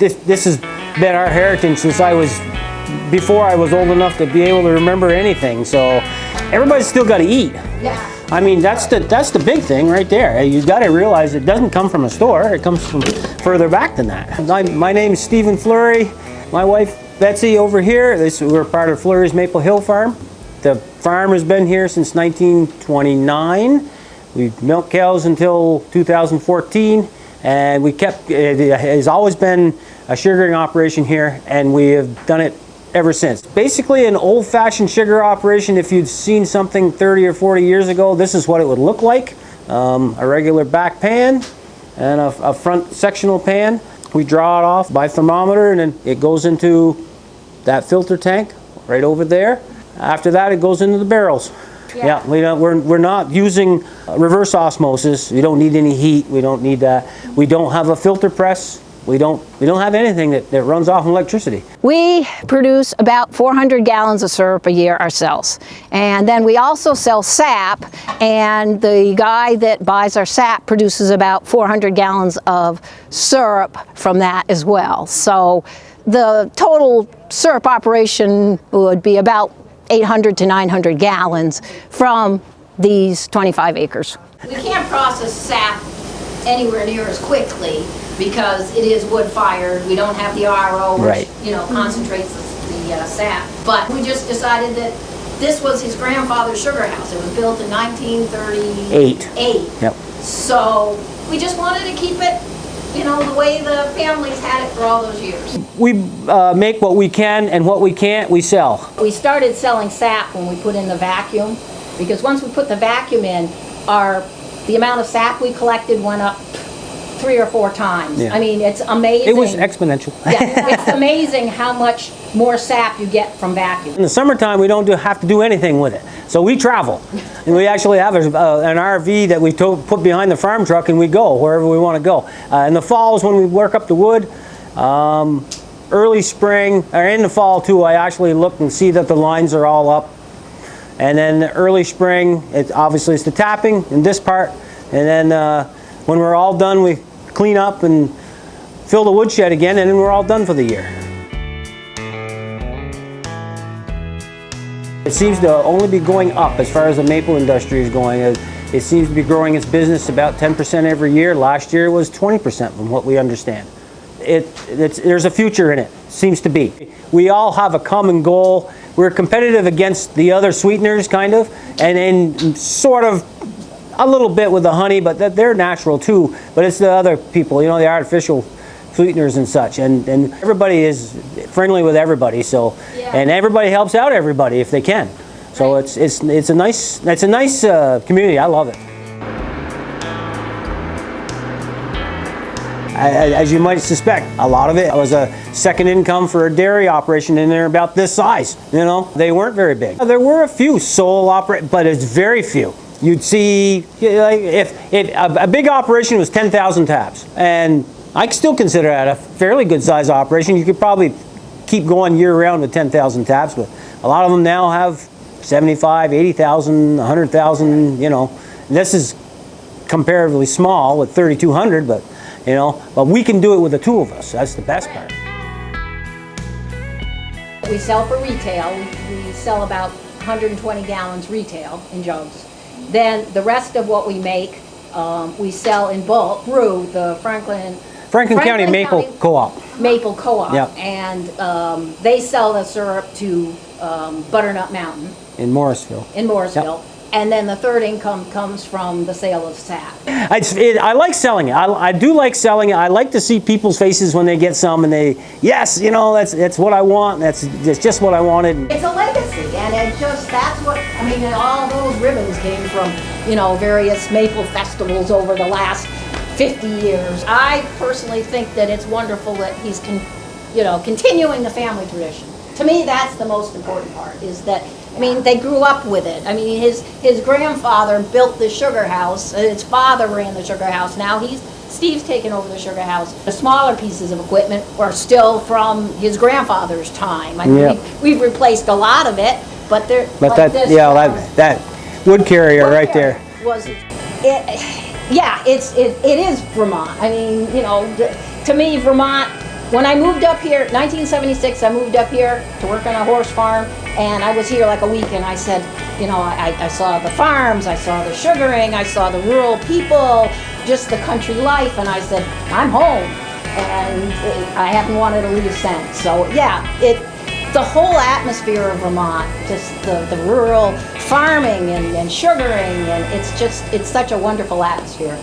This has been our heritage since before I was old enough to be able to remember anything. So everybody's still got to eat. Yeah. I mean, that's the big thing right there. You got to realize it doesn't come from a store. It comes from further back than that. My name is Stephen Fluery. My wife Betsy over here. We're part of Fleury's Maple Hill Farm. The farm has been here since 1929. We milked cows until 2014, and it has always been a sugaring operation here, and we have done it ever since. Basically an old-fashioned sugar operation. If you'd seen something 30 or 40 years ago, this is what it would look like. A regular back pan and a front sectional pan. We draw it off by thermometer, and then it goes into that filter tank right over there. After that, it goes into the barrels. Yeah, we're not using reverse osmosis. We don't need any heat. We don't need that. We don't have a filter press. We don't have anything that runs off electricity. We produce about 400 gallons of syrup a year ourselves. And then we also sell sap, and the guy that buys our sap produces about 400 gallons of syrup from that as well. So the total syrup operation would be about 800 to 900 gallons from these 25 acres. We can't process sap anywhere near as quickly because it is wood-fired. We don't have the RO, which concentrates the sap. But we just decided that this was his grandfather's sugar house. It was built in 1938. Yep. So we just wanted to keep it, the way the families had it for all those years. We make what we can, and what we can't, we sell. We started selling sap when we put in the vacuum, because once we put the vacuum in, the amount of sap we collected went up 3 or 4 times. Yeah. I mean, it's amazing. It was exponential. Yeah, it's amazing how much more sap you get from vacuum. In the summertime, we don't have to do anything with it. So we travel. And we actually have an RV that we put behind the farm truck, and we go wherever we want to go. In the fall is when we work up the wood. Early spring, or in the fall too, I actually look and see that the lines are all up. And then early spring, obviously it's the tapping in this part. And then when we're all done, we clean up and fill the woodshed again, and then we're all done for the year. It seems to only be going up as far as the maple industry is going. It seems to be growing its business about 10% every year. Last year it was 20% from what we understand. There's a future in it, seems to be. We all have a common goal. We're competitive against the other sweeteners, kind of, and sort of a little bit with the honey, but they're natural too. But it's the other people, the artificial sweeteners and such, and everybody is friendly with everybody. So, and everybody helps out everybody if they can. So it's a nice community. I love it. As you might suspect, a lot of it was a second income for a dairy operation, and they're about this size. They weren't very big. There were a few sole but it's very few. You'd see, if a big operation was 10,000 taps, and I still consider that a fairly good size operation. You could probably keep going year round with 10,000 taps, but a lot of them now have 75, 80,000, 100,000, This is comparatively small with 3,200, but we can do it with the 2 of us. That's the best part. We sell for retail. We sell about 120 gallons retail in jugs. Then the rest of what we make, we sell in bulk through the Franklin County Maple Co-op. Maple Co-op. Yep. And they sell the syrup to Butternut Mountain. In Morrisville. Yep. And then the third income comes from the sale of sap. I like selling it. I do like selling it. I like to see people's faces when they get some, and that's what I want. That's just what I wanted. It's a legacy, and that's what, and all those ribbons came from, various maple festivals over the last 50 years. I personally think that it's wonderful that he's continuing the family tradition. To me, that's the most important part, is that they grew up with it. His grandfather built the sugar house, and his father ran the sugar house. Now Steve's taken over the sugar house. The smaller pieces of equipment are still from his grandfather's time. We've replaced a lot of it, but that wood carrier right there was it. It is Vermont. To me, Vermont When I moved up here, 1976, I moved up here to work on a horse farm, and I was here like a week, and I said, you know, I saw the farms, I saw the sugaring, I saw the rural people, just the country life, and I said, I'm home, and I haven't wanted to leave since. So yeah, the whole atmosphere of Vermont, just the rural farming and sugaring, and it's such a wonderful atmosphere.